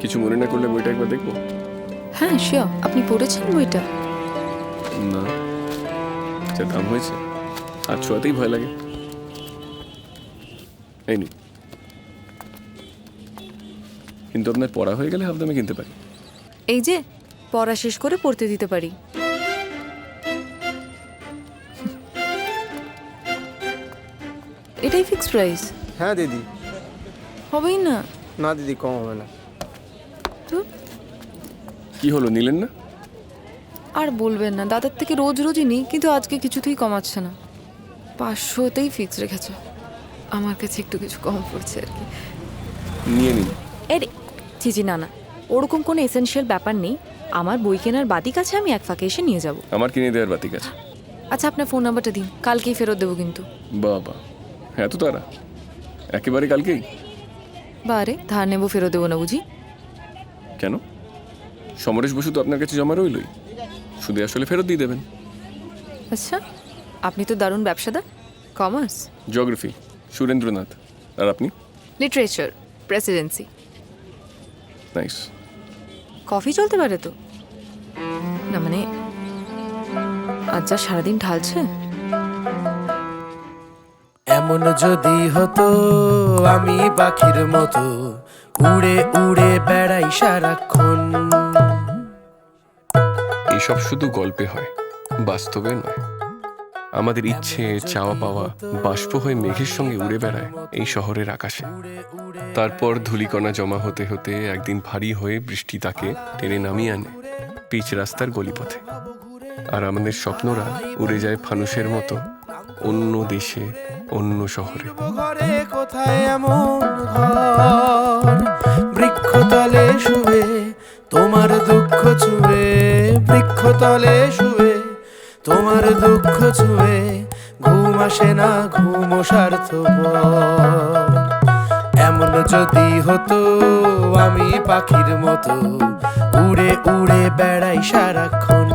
কিছু মনে না করলে বইটা একবার দেখবো? হ্যাঁ শিওর। আপনি পড়েছেন বইটা? না, যা দাম হয়েছে হাত ছোঁয়াতেই ভয় লাগে। এই নি, কিন্তু আপনার পড়া হয়ে গেলে হাফ দামে কিনতে পারি। এই যে পড়া শেষ করে পড়তে দিতে পারি। এটাই ফিক্সড প্রাইস? হ্যাঁ দিদি। হবেই না? না দিদি, কম হবে না। তো কি হলো, নিলেন না? আর বলবেন না, দাদার থেকে রোজ রোজই নিই, কিন্তু আজকে কিছুতেই কমাচ্ছে না। 500তেই ফিক্স রেখেছে। আমার কাছে একটু কিছু কম পড়ছে আর কি। নিয়ে নিন। এরে চিজি, না না, ওরকম কোনো এসেনশিয়াল ব্যাপার নেই। আমার বই কেনার বাতিক আছে, আমি এক ফাঁকে এসে নিয়ে যাব। আমার কিনে দেওয়ার বাতিক আছে। আচ্ছা, আপনার ফোন নাম্বারটা দিন, কালকেই ফেরত দেবো কিন্তু। বাবা, হ্যাঁ তো তারা একেবারে কালকেই? বারে ধার নেবো, ফেরত দেবো না বুঝি? কেন? সমরেশ বসু তো আপনার কাছে জমা রইলই, শুধু আসলে ফেরত দিয়ে দেবেন। আচ্ছা, আপনি তো দারুণ ব্যবসাদার। কমার্স? জিওগ্রাফি, সুরেন্দ্রনাথ। আর আপনি? Literature, Presidency. নাইস। কফি চলতে পারে তো? না মানে আজ যা সারাদিন ঢালছে। এমন যদি হতো আমি পাখির মতো উড়ে উড়ে বেড়াই সারাক্ষণ। এইসব শুধু গল্পে হয়, বাস্তবে নয়। আমাদের ইচ্ছে, চাওয়া পাওয়া বাষ্প হয়ে মেঘের সঙ্গে উড়ে বেড়ায় এই শহরের আকাশে। তারপর ধূলিকণা জমা হতে হতে একদিন ভারী হয়ে বৃষ্টি তাকে টেনে নামিয়ে আনে পিচ রাস্তার গলিপথে। আর আমাদের স্বপ্নরা উড়ে যায় ফানুষের মতো অন্য দেশে, অন্য শহরে। ঘরে কোথায় এমন ঘর, বৃক্ষতলে শুয়ে তোমার দুঃখ ছুঁয়ে, বৃক্ষতলে শুয়ে তোমার দুঃখ ছুঁয়ে, ঘুম আসে না, ঘুম স্বার্থপর। এমন যদি হতো আমি পাখির মতো উড়ে উড়ে বেড়াই সারাক্ষণ।